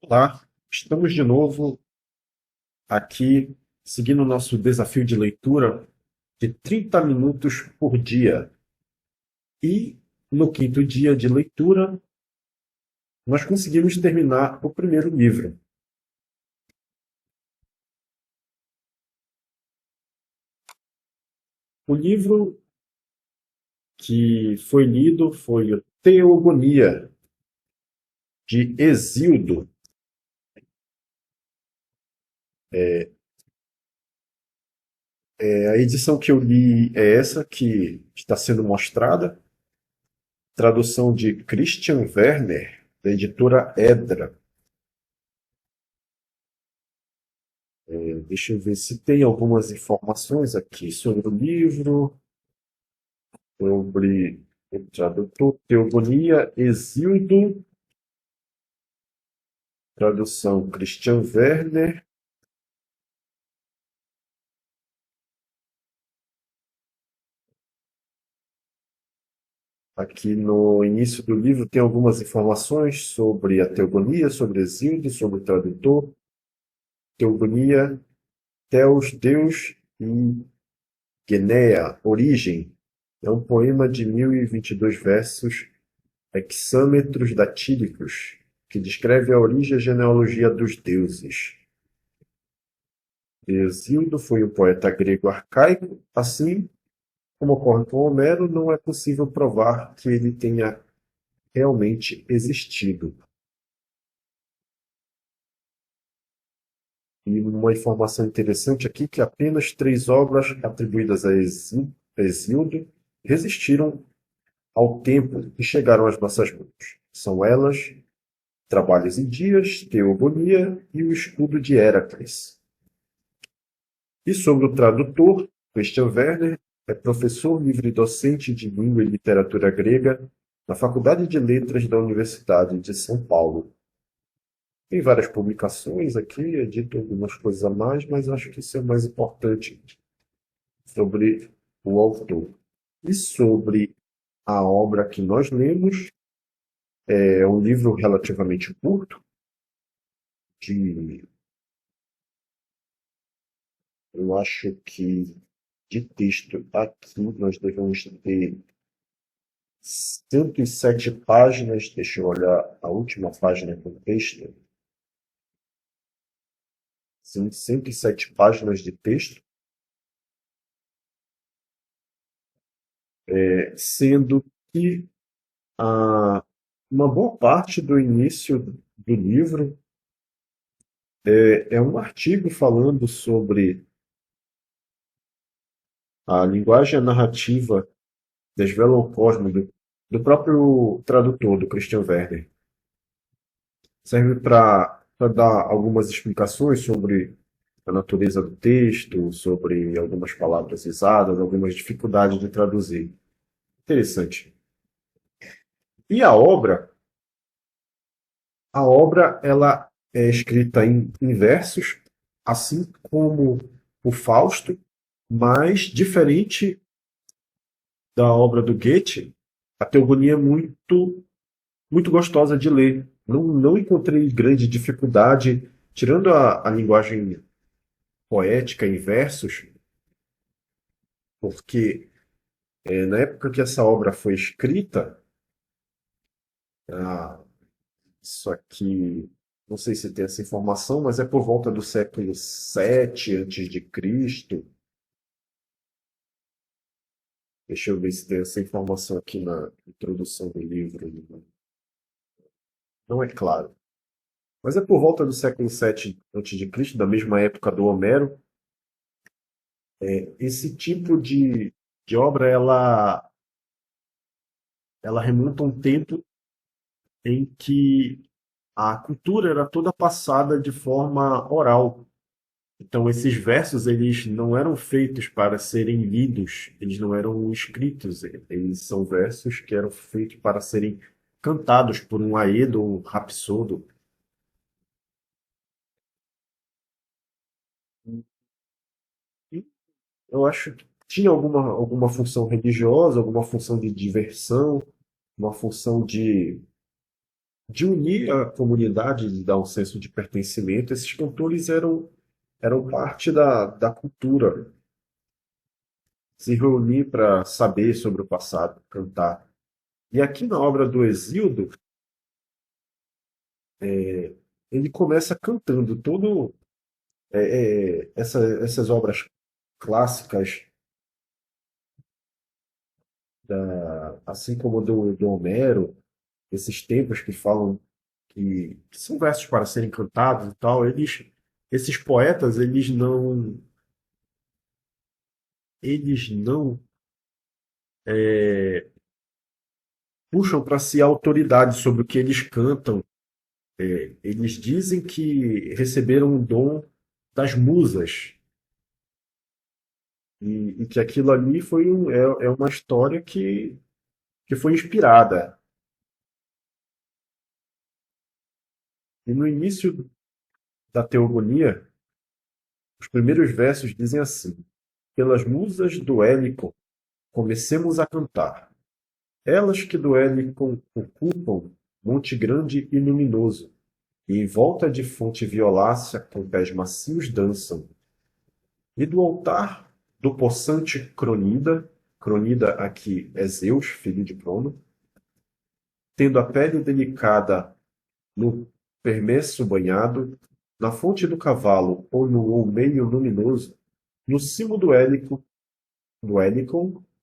Olá, estamos de novo aqui seguindo o nosso desafio de leitura de 30 minutos por dia. E no quinto dia de leitura, nós conseguimos terminar o primeiro livro. O livro que foi lido foi o Teogonia, de Hesíodo. A edição que eu li é essa que está sendo mostrada, tradução de Christian Werner, da editora Edra. Deixa eu ver se tem algumas informações aqui sobre o livro, sobre o tradutor, Teogonia Hesíodo, tradução Christian Werner. Aqui no início do livro tem algumas informações sobre a Teogonia, sobre Hesíodo, sobre o tradutor. Teogonia, Theos, Deus e Genea, origem. É um poema de 1022 versos hexâmetros datílicos, que descreve a origem e a genealogia dos deuses. Hesíodo foi um poeta grego arcaico, assim como ocorre com Homero, não é possível provar que ele tenha realmente existido. E uma informação interessante aqui que apenas três obras atribuídas a Hesíodo resistiram ao tempo e chegaram às nossas mãos. São elas Trabalhos em Dias, Teogonia e o Escudo de Héracles. E sobre o tradutor, Christian Werner é professor livre-docente de língua e literatura grega na Faculdade de Letras da Universidade de São Paulo. Tem várias publicações aqui, é dito algumas coisas a mais, mas acho que isso é o mais importante sobre o autor. E sobre a obra que nós lemos, é um livro relativamente curto, de, eu acho que de texto aqui nós devemos ter 107 páginas. Deixa eu olhar a última página com texto. São 107 páginas de texto, sendo que a, uma boa parte do início do livro é um artigo falando sobre a linguagem narrativa desvela o cosmo do próprio tradutor, do Christian Werner. Serve para dar algumas explicações sobre a natureza do texto, sobre algumas palavras usadas, algumas dificuldades de traduzir. Interessante. E a obra ela é escrita em versos, assim como o Fausto, mas diferente da obra do Goethe, a Teogonia é muito gostosa de ler. Não encontrei grande dificuldade, tirando a linguagem poética em versos, porque na época que essa obra foi escrita, ah, isso aqui, não sei se tem essa informação, mas é por volta do século VII antes de Cristo. Deixa eu ver se tem essa informação aqui na introdução do livro. Não é claro. Mas é por volta do século VII antes de Cristo, da mesma época do Homero. Esse tipo de obra, ela remonta a um tempo em que a cultura era toda passada de forma oral. Então, esses versos, eles não eram feitos para serem lidos, eles não eram escritos, eles são versos que eram feitos para serem cantados por um aedo ou um rapsodo. E eu acho que tinha alguma função religiosa, alguma função de diversão, uma função de unir a comunidade, de dar um senso de pertencimento. Esses cantores eram parte da cultura, se reunir para saber sobre o passado, cantar. E aqui na obra do Hesíodo, ele começa cantando todo essas obras clássicas, assim como do Homero, esses tempos que falam que são versos para serem cantados e tal, esses poetas, eles não puxam para si a autoridade sobre o que eles cantam. Eles dizem que receberam um dom das musas e que aquilo ali é uma história que foi inspirada. E no início da Teogonia, os primeiros versos dizem assim: pelas musas do Hélico, comecemos a cantar. Elas que do Hélico ocupam monte grande e luminoso, e em volta de fonte violácea com pés macios dançam. E do altar do possante Cronida, Cronida aqui é Zeus, filho de Crono, tendo a pele delicada no permesso banhado, na fonte do cavalo ou no oumeio luminoso, no cimo do Hélicon,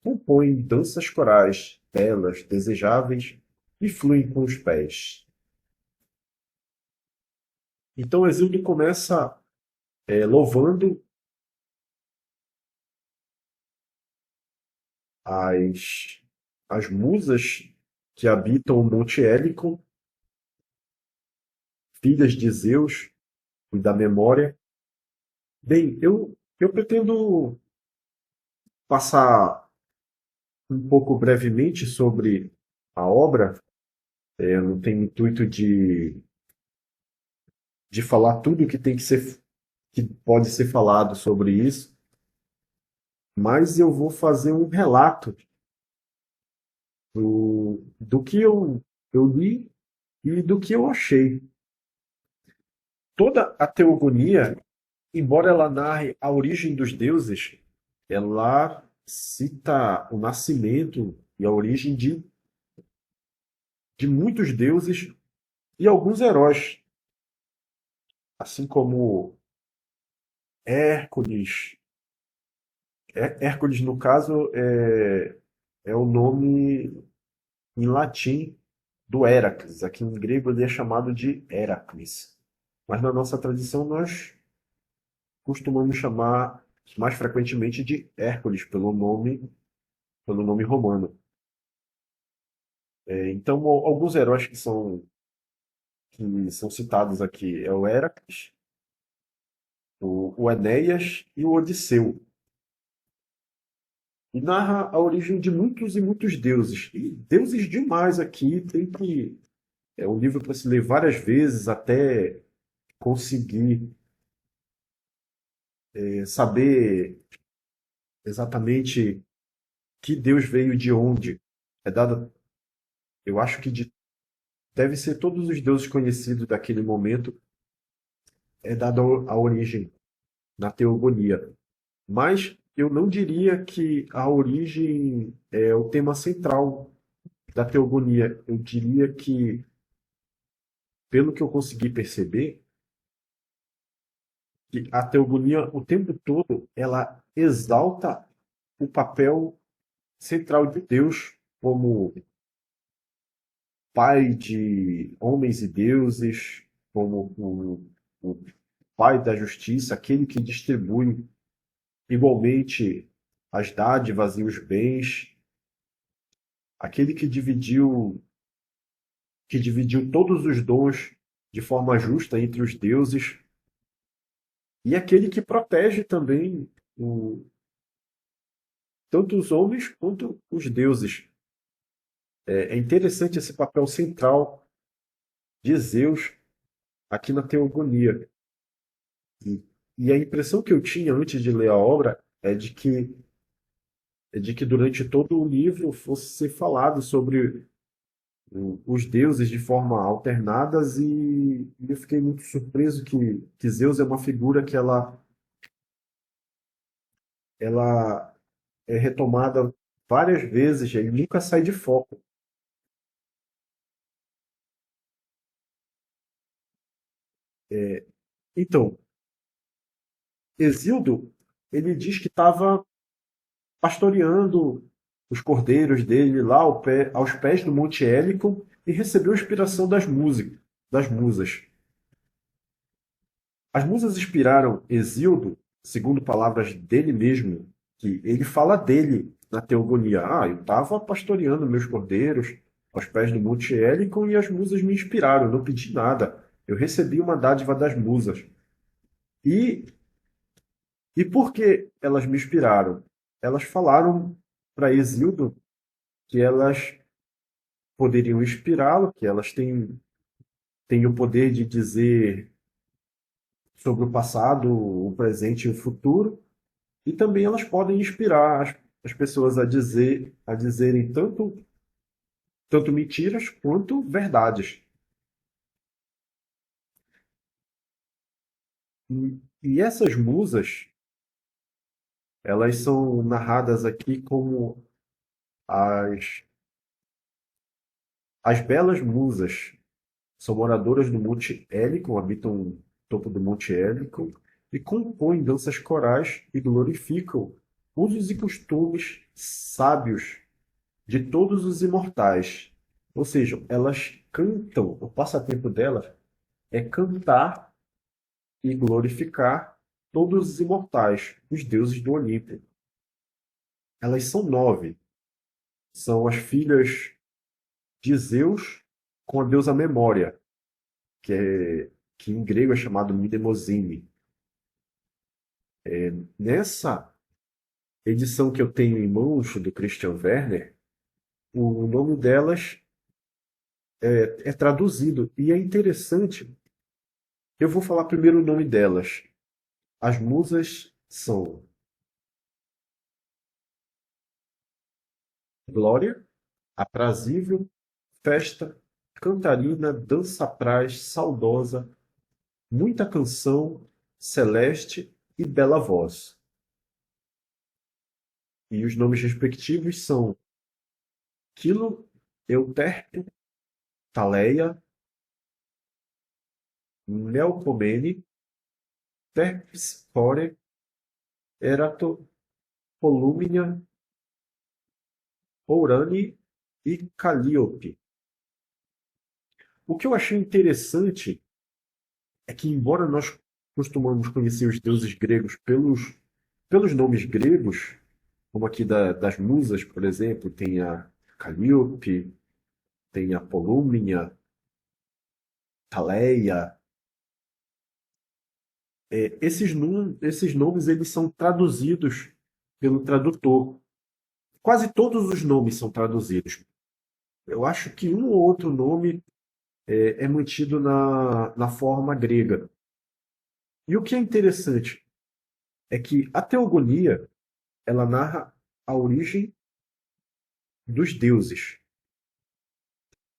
compõem danças corais, belas, desejáveis, e fluem com os pés. Então Exílio começa louvando as, as musas que habitam o Monte Hélico, filhas de Zeus e da memória. Bem, eu pretendo passar um pouco brevemente sobre a obra. Eu não tenho intuito de falar tudo que pode ser falado sobre isso, mas eu vou fazer um relato do que eu li e do que eu achei. Toda a teogonia, embora ela narre a origem dos deuses, ela cita o nascimento e a origem de muitos deuses e alguns heróis, assim como Hércules. Hércules, no caso, é o nome em latim do Héracles. Aqui em grego ele é chamado de Heracles. Mas na nossa tradição nós costumamos chamar mais frequentemente de Hércules pelo nome romano. Então, alguns heróis que são citados aqui é o Héracles, o Enéas e o Odisseu. E narra a origem de muitos e muitos deuses. E deuses demais aqui, é um livro para se ler várias vezes até conseguir saber exatamente que Deus veio de onde. É dado, eu acho que deve ser todos os deuses conhecidos daquele momento, é dada a origem na teogonia. Mas eu não diria que a origem é o tema central da teogonia. Eu diria que, pelo que eu consegui perceber, que a teogonia, o tempo todo, ela exalta o papel central de Deus como pai de homens e deuses, como o pai da justiça, aquele que distribui igualmente as dádivas e os bens, aquele que dividiu todos os dons de forma justa entre os deuses, e aquele que protege também tanto os homens quanto os deuses. É interessante esse papel central de Zeus aqui na teogonia. E, e a impressão que eu tinha antes de ler a obra é de que durante todo o livro fosse ser falado sobre os deuses de forma alternadas e eu fiquei muito surpreso que Zeus é uma figura que ela é retomada várias vezes e nunca sai de foco. Então, Exildo, ele diz que estava pastoreando os cordeiros dele lá aos pés do Monte Hélico e recebeu inspiração das musas. As musas inspiraram Exildo, segundo palavras dele mesmo, que ele fala dele na Teogonia. Ah, eu estava pastoreando meus cordeiros aos pés do Monte Hélico e as musas me inspiraram. Eu não pedi nada. Eu recebi uma dádiva das musas. E, e por que elas me inspiraram? Elas falaram para Exildo que elas poderiam inspirá-lo, que elas têm o poder de dizer sobre o passado, o presente e o futuro, e também elas podem inspirar as pessoas a dizerem tanto mentiras quanto verdades. E essas musas, elas são narradas aqui como as, as belas musas. São moradoras do Monte Hélico, habitam no topo do Monte Hélico e compõem danças corais e glorificam usos e costumes sábios de todos os imortais. Ou seja, elas cantam, o passatempo delas é cantar e glorificar todos os imortais, os deuses do Olimpo. Elas são 9. São as filhas de Zeus com a deusa Memória, que em grego é chamado Mnemosine. Nessa edição que eu tenho em mãos do Christian Werner, o nome delas é traduzido e é interessante. Eu vou falar primeiro o nome delas. As musas são Glória, Aprazível, Festa, Cantarina, Dança-Praz, Saudosa, Muita Canção, Celeste e Bela Voz. E os nomes respectivos são Quilo, Euterpe, Taleia, Melpomene, Terpsícore, Erato, Polúmnia, Ourane e Calíope. O que eu achei interessante é que, embora nós costumamos conhecer os deuses gregos pelos nomes gregos, como aqui das musas, por exemplo, tem a Calíope, tem a Polúmnia, Taleia. Esses nomes eles são traduzidos pelo tradutor. Quase todos os nomes são traduzidos. Eu acho que um ou outro nome é mantido na forma grega. E o que é interessante é que a teogonia ela narra a origem dos deuses.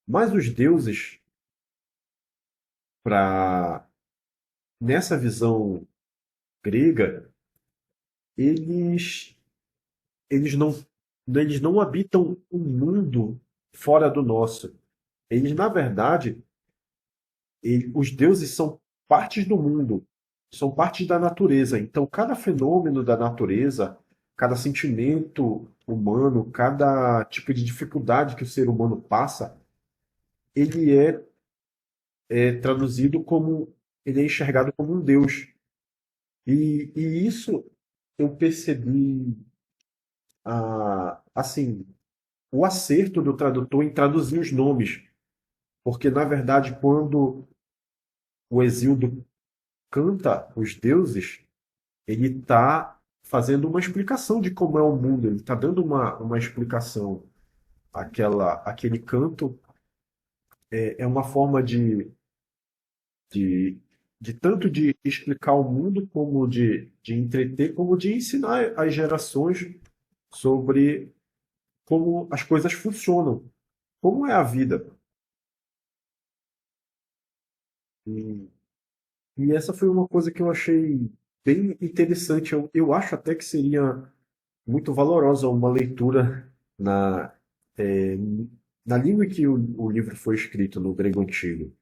Mas os deuses, para nessa visão grega, eles, eles não, eles não habitam um mundo fora do nosso. Eles, na verdade, os deuses são partes do mundo, são partes da natureza. Então, cada fenômeno da natureza, cada sentimento humano, cada tipo de dificuldade que o ser humano passa, ele é traduzido como, ele é enxergado como um deus. E isso eu percebi, assim, o acerto do tradutor em traduzir os nomes. Porque, na verdade, quando o Exíodo canta os deuses, ele está fazendo uma explicação de como é o mundo, ele está dando uma explicação. Aquele canto é uma forma de, de tanto de explicar o mundo, como de entreter, como de ensinar as gerações sobre como as coisas funcionam, como é a vida. E, e essa foi uma coisa que eu achei bem interessante. Eu acho até que seria muito valorosa uma leitura é, na língua em que o livro foi escrito, no grego antigo.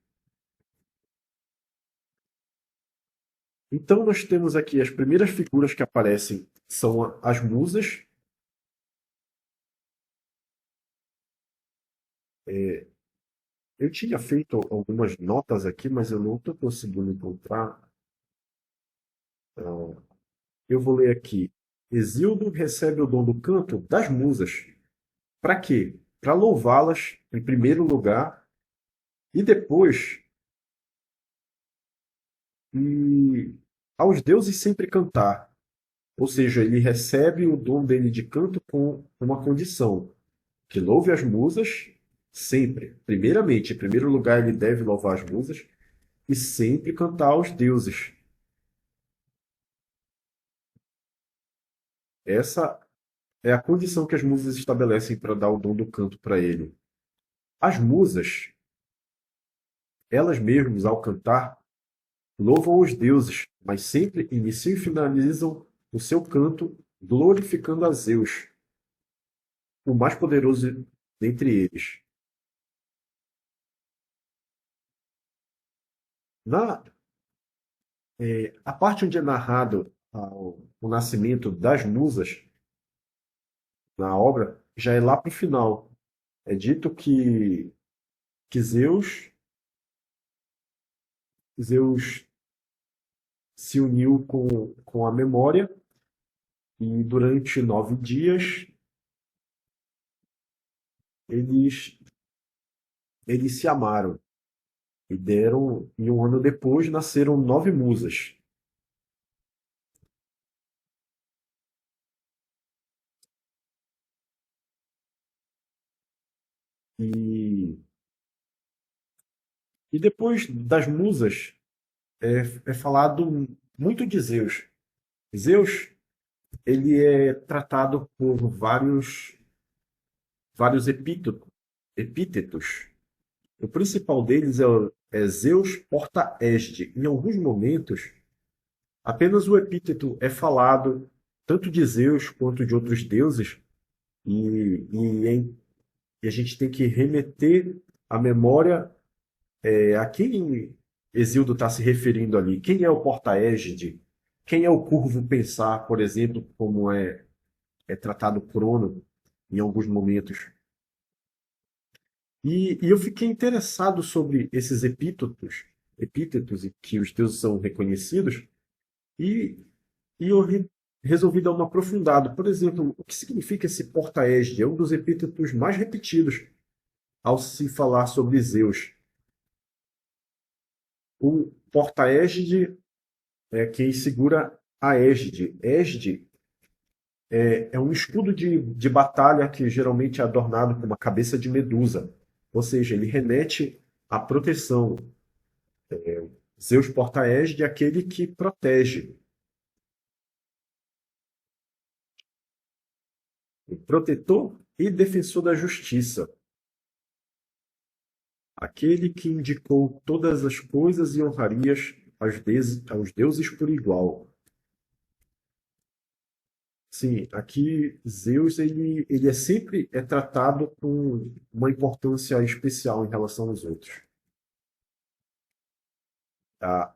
Então, nós temos aqui as primeiras figuras que aparecem são as musas. Eu tinha feito algumas notas aqui, mas eu não estou conseguindo encontrar. Ah, eu vou ler aqui. Hesíodo recebe o dom do canto das musas. Para quê? Para louvá-las em primeiro lugar e depois e aos deuses sempre cantar. Ou seja, ele recebe o dom dele de canto com uma condição, que louve as musas sempre. Primeiramente, em primeiro lugar, ele deve louvar as musas e sempre cantar aos deuses. Essa é a condição que as musas estabelecem para dar o dom do canto para ele. As musas, elas mesmas, ao cantar, louvam os deuses, mas sempre iniciam e finalizam o seu canto glorificando a Zeus, o mais poderoso dentre eles. Na, a parte onde é narrado o nascimento das musas na obra já é lá para o final. É dito que Zeus se uniu com a memória e durante 9 dias eles, eles se amaram e um ano depois nasceram 9 musas. E, e depois das musas é falado muito de Zeus. Zeus ele é tratado por vários epítetos. O principal deles é Zeus porta-égide. Em alguns momentos, apenas o epíteto é falado, tanto de Zeus quanto de outros deuses, e a gente tem que remeter a memória a quem Exildo está se referindo ali. Quem é o porta-égide? Quem é o curvo pensar, por exemplo, como é tratado Crono em alguns momentos. E eu fiquei interessado sobre esses epítetos e que os deuses são reconhecidos, e, e eu resolvi dar uma aprofundada. Por exemplo, o que significa esse porta-égide? É um dos epítetos mais repetidos ao se falar sobre Zeus. O porta-égide é quem segura a égide. Égide é um escudo de batalha que geralmente é adornado com uma cabeça de medusa. Ou seja, ele remete à proteção. Zeus porta-égide é aquele que protege, o protetor e defensor da justiça, aquele que indicou todas as coisas e honrarias aos deuses por igual. Sim, aqui Zeus ele é sempre tratado com uma importância especial em relação aos outros. A,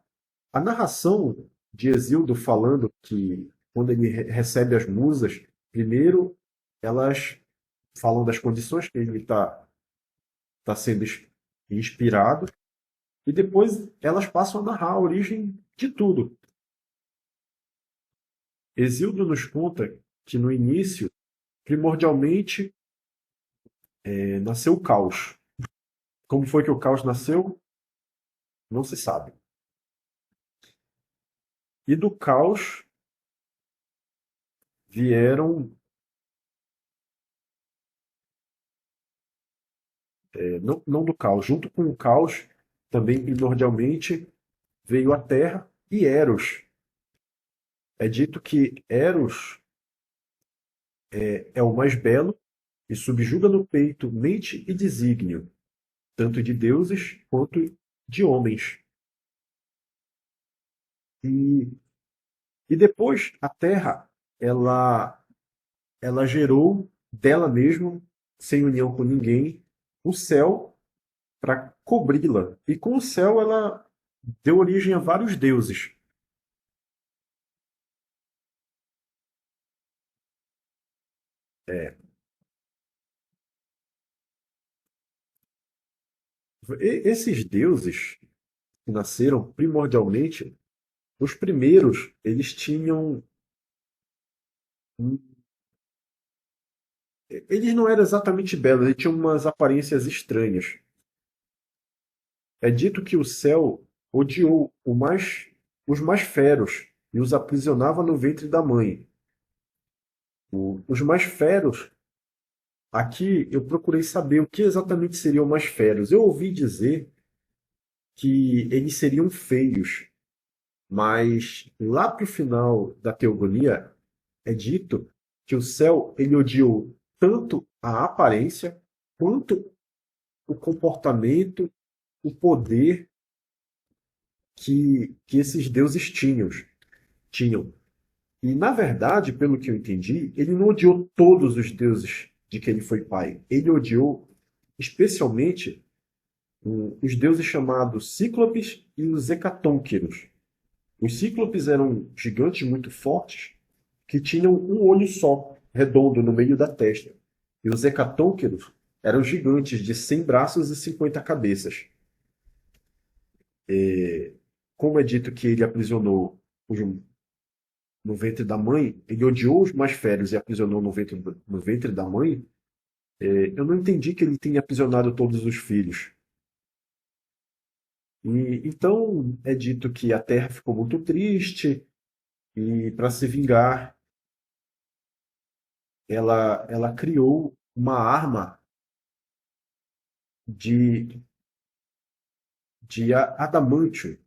a narração de Hesíodo falando que quando ele recebe as musas, primeiro elas falam das condições que ele tá sendo inspirado, e depois elas passam a narrar a origem de tudo. Hesíodo nos conta que no início, primordialmente, nasceu o caos. Como foi que o caos nasceu? Não se sabe. E do caos vieram, não do caos, junto com o caos, também primordialmente veio a terra e Eros. É dito que Eros é o mais belo e subjuga no peito mente e desígnio, tanto de deuses quanto de homens. E, e depois a Terra, ela, ela gerou dela mesma, sem união com ninguém, o céu para cobri-la. E com o céu ela deu origem a vários deuses. É, esses deuses que nasceram primordialmente, os primeiros, eles tinham. Eles não eram exatamente belos, eles tinham umas aparências estranhas. É dito que o céu odiou os mais feros e os aprisionava no ventre da mãe. Os mais feros, aqui eu procurei saber o que exatamente seriam mais feros. Eu ouvi dizer que eles seriam feios, mas lá para o final da teogonia é dito que o céu ele odiou tanto a aparência quanto o comportamento, o poder que esses deuses tinham. E, na verdade, pelo que eu entendi, ele não odiou todos os deuses de que ele foi pai. Ele odiou especialmente os deuses chamados Cíclopes e os Hecatônqueros. Os Cíclopes eram gigantes muito fortes que tinham um olho só, redondo, no meio da testa. E os Hecatônqueros eram gigantes de 100 braços e 50 cabeças. Como é dito que ele aprisionou os no ventre da mãe, ele odiou os mais velhos e aprisionou no ventre da mãe, eu não entendi que ele tenha aprisionado todos os filhos. E então é dito que a terra ficou muito triste e, para se vingar, ela criou uma arma de, de adamantio,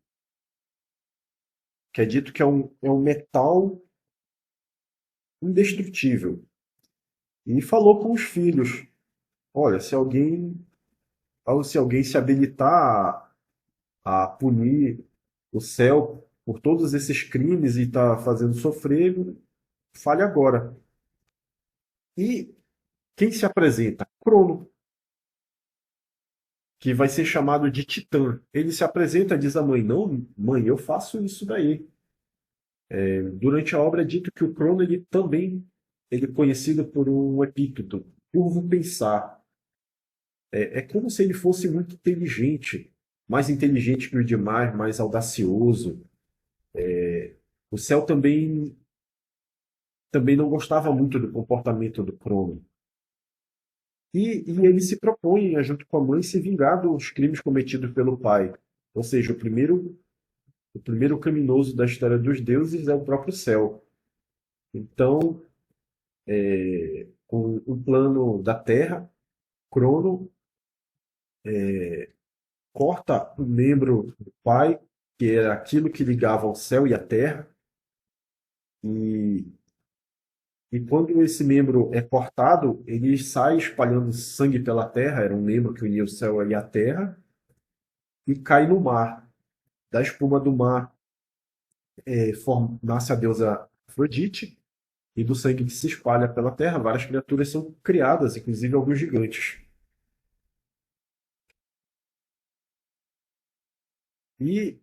que é dito que é um metal indestrutível. E falou com os filhos: olha, se alguém se habilitar a punir o céu por todos esses crimes e está fazendo sofrer, fale agora. E quem se apresenta? Crono, que vai ser chamado de Titã. Ele se apresenta e diz à mãe: não, mãe, eu faço isso daí. Durante a obra é dito que o Crono ele é conhecido por um epíteto, curvo pensar. É como se ele fosse muito inteligente, mais inteligente que os demais, mais audacioso. O céu também não gostava muito do comportamento do Crono. E ele se propõe, junto com a mãe, se vingar dos crimes cometidos pelo pai. Ou seja, o primeiro criminoso da história dos deuses é o próprio céu. Então, com o plano da Terra, Crono corta um membro do pai, que era aquilo que ligava ao céu e à terra, e, e quando esse membro é cortado, ele sai espalhando sangue pela terra, era um membro que unia o céu e a terra, e cai no mar. Da espuma do mar nasce a deusa Afrodite, e do sangue que se espalha pela terra, várias criaturas são criadas, inclusive alguns gigantes. E,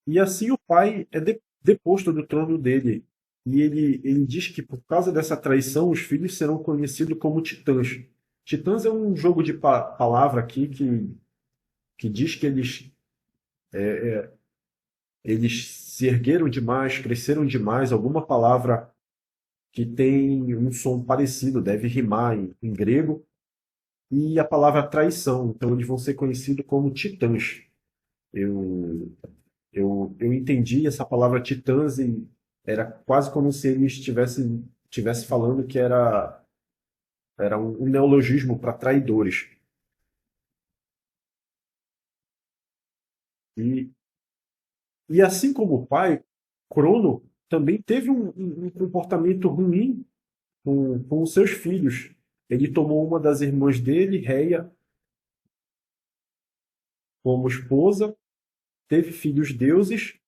e assim o pai é deposto do trono dele. E ele diz que por causa dessa traição, os filhos serão conhecidos como titãs. Titãs é um jogo de palavra aqui que diz que eles se ergueram demais, cresceram demais, alguma palavra que tem um som parecido, deve rimar em grego, e a palavra traição. Então eles vão ser conhecidos como titãs. Eu, eu entendi essa palavra titãs e era quase como se eles tivesse falando que era um neologismo para traidores. E, e assim como o pai, Crono também teve um comportamento ruim com os seus filhos. Ele tomou uma das irmãs dele, Reia, como esposa, teve filhos deuses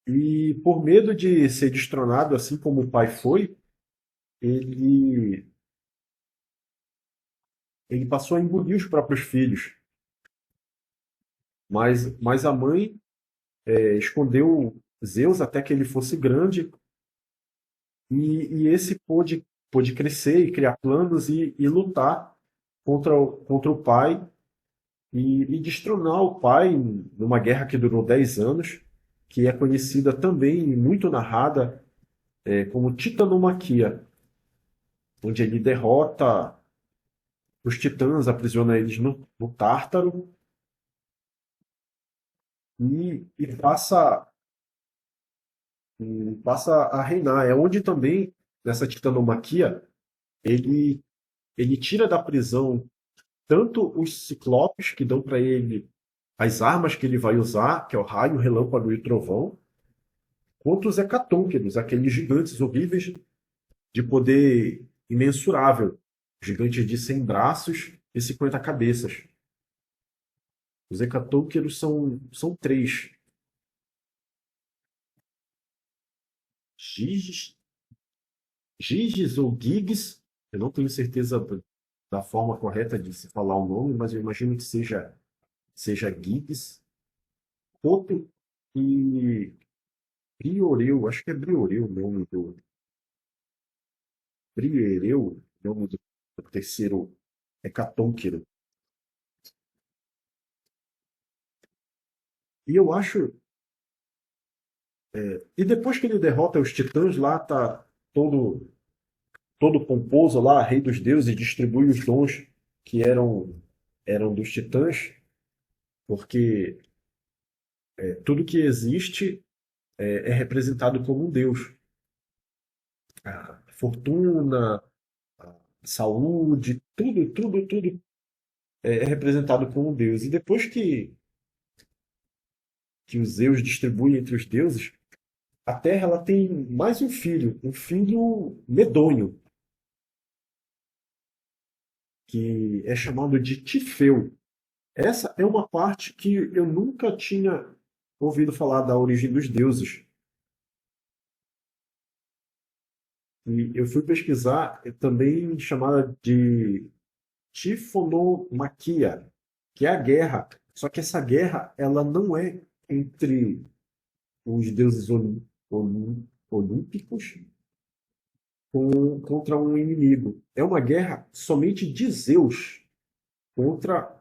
E por medo de ser destronado, assim como o pai foi, ele, ele passou a engolir os próprios filhos. Mas a mãe escondeu Zeus até que ele fosse grande, e esse pôde crescer e criar planos e lutar contra o pai e destronar o pai numa guerra que durou 10 anos, que é conhecida também e muito narrada como Titanomaquia, onde ele derrota os titãs, aprisiona eles no Tártaro e passa a reinar. É onde também, nessa Titanomaquia, ele, ele tira da prisão tanto os ciclopes, que dão para ele as armas que ele vai usar, que é o raio, o relâmpago e o trovão, quanto os hecatônquidos, aqueles gigantes horríveis de poder imensurável, gigantes de 100 braços e 50 cabeças. Os hecatônquidos são três. Giges, Giges ou Giges, eu não tenho certeza da forma correta de se falar o nome, mas eu imagino que seja Giges, Poto e Brioreu, acho que é Brioreu o nome do Briereu, o nome do terceiro hecatônquiro. E eu acho. E depois que ele derrota os titãs, lá tá todo pomposo lá, rei dos deuses, distribui os dons que eram dos titãs, porque tudo que existe é representado como um deus. A fortuna, a saúde, tudo é representado como um deus. E depois que os Zeus distribuem entre os deuses, a Terra ela tem mais um filho medonho, que é chamado de Tifeu. Essa é uma parte que eu nunca tinha ouvido falar da origem dos deuses. E eu fui pesquisar, é também chamada de Tifonomaquia, que é a guerra. Só que essa guerra, ela não é entre os deuses olímpicos contra um inimigo. É uma guerra somente de Zeus contra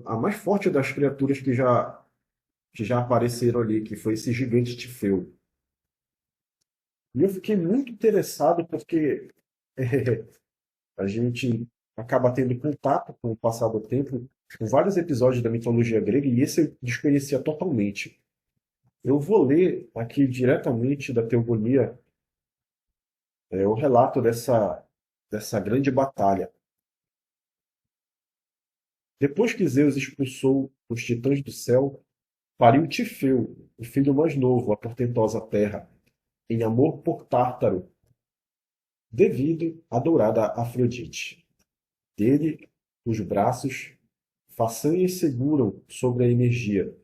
a mais forte das criaturas que já apareceram ali, que foi esse gigante Tifeu. E eu fiquei muito interessado porque a gente acaba tendo contato com o passar do tempo com vários episódios da mitologia grega e esse eu desconhecia totalmente. Eu vou ler aqui diretamente da Teogonia o relato dessa grande batalha. Depois que Zeus expulsou os titãs do céu, pariu Tifeu, o filho mais novo, a portentosa terra, em amor por Tártaro, devido à dourada Afrodite. Dele, os braços, façanhas seguram sobre a energia,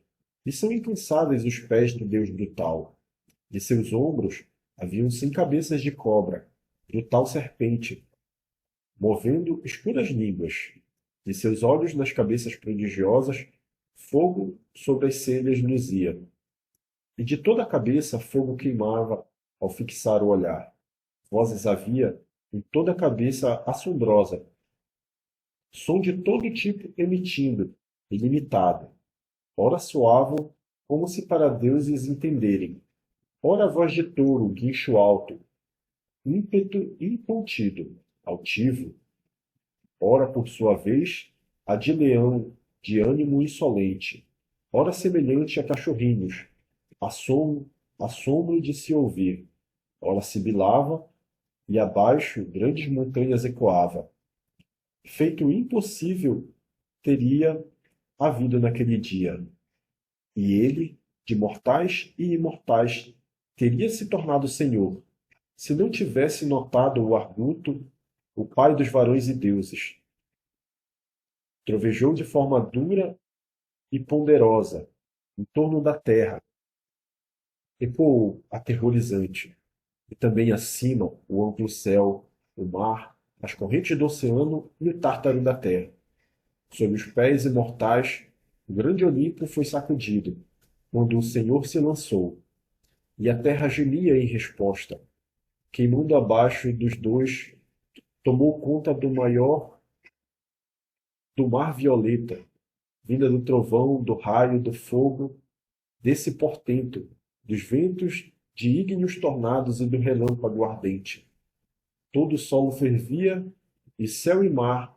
e são incansáveis os pés do deus brutal. De seus ombros haviam 100 cabeças de cobra, brutal serpente, movendo escuras línguas. De seus olhos nas cabeças prodigiosas, fogo sobre as celhas luzia. E de toda a cabeça fogo queimava ao fixar o olhar. Vozes havia em toda a cabeça assombrosa, som de todo tipo emitindo, ilimitado. Ora soavam, como se para deuses entenderem. Ora voz de touro, guincho alto, ímpeto incontido, altivo. Ora, por sua vez, a de leão, de ânimo insolente. Ora semelhante a cachorrinhos, assomo, assombro de se ouvir. Ora sibilava, e abaixo grandes montanhas ecoava. Feito impossível teria havido naquele dia. E ele, de mortais e imortais, teria se tornado senhor, se não tivesse notado o arguto, o pai dos varões e deuses. Trovejou de forma dura e ponderosa, em torno da terra, ecoou aterrorizante, e também acima o amplo céu, o mar, as correntes do oceano e o tártaro da terra. Sob os pés imortais, o grande Olimpo foi sacudido, quando o Senhor se lançou, e a terra gemia em resposta, queimando abaixo dos dois, tomou conta do mar violeta, vinda do trovão, do raio, do fogo, desse portento, dos ventos de ígneos tornados e do relâmpago ardente. Todo o solo fervia, e céu e mar,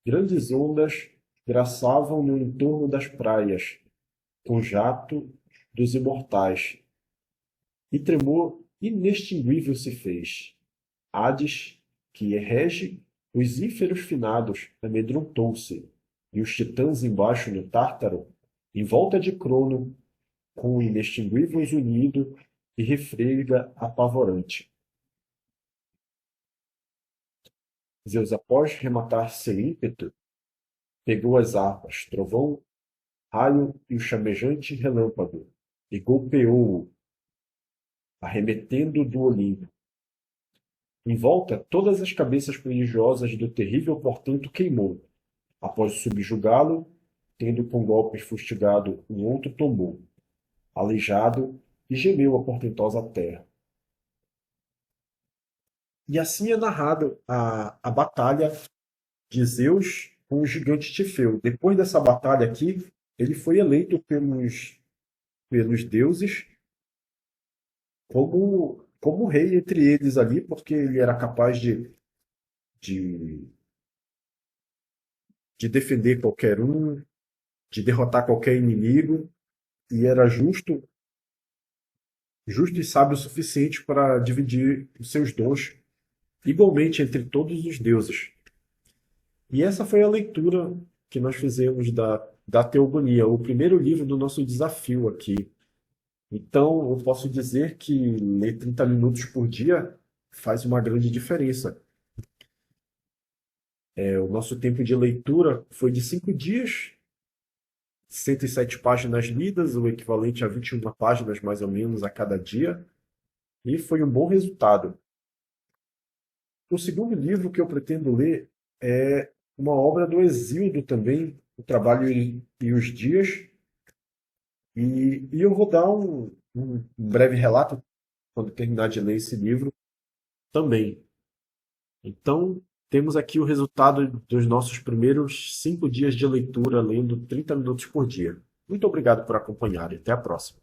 grandes ondas, graçavam no entorno das praias, com jato dos imortais. E tremor inextinguível se fez. Hades, que rege os ínferos finados, amedrontou-se, e os titãs embaixo no Tártaro, em volta de Crono, com o inextinguível zunido e refrega apavorante. Zeus, após rematar seu ímpeto, pegou as harpas, trovão, raio e o chamejante relâmpago, e golpeou-o, arremetendo do Olimpo. Em volta, todas as cabeças prodigiosas do terrível portento queimou. Após subjugá-lo, tendo com golpes fustigado, um outro tombou, aleijado, e gemeu a portentosa terra. E assim é narrada a batalha de Zeus com o gigante Tifeu. Depois dessa batalha aqui, ele foi eleito pelos deuses como rei entre eles ali, porque ele era capaz de, de defender qualquer um, de derrotar qualquer inimigo, e era justo e sábio o suficiente para dividir os seus dons igualmente entre todos os deuses. E essa foi a leitura que nós fizemos da Teogonia, o primeiro livro do nosso desafio aqui. Então, eu posso dizer que ler 30 minutos por dia faz uma grande diferença. O nosso tempo de leitura foi de 5 dias, 107 páginas lidas, o equivalente a 21 páginas mais ou menos a cada dia, e foi um bom resultado. O segundo livro que eu pretendo ler é uma obra do Hesíodo também, O Trabalho e os Dias, e eu vou dar um breve relato quando terminar de ler esse livro também. Então, temos aqui o resultado dos nossos primeiros 5 dias de leitura, lendo 30 minutos por dia. Muito obrigado por acompanhar e até a próxima.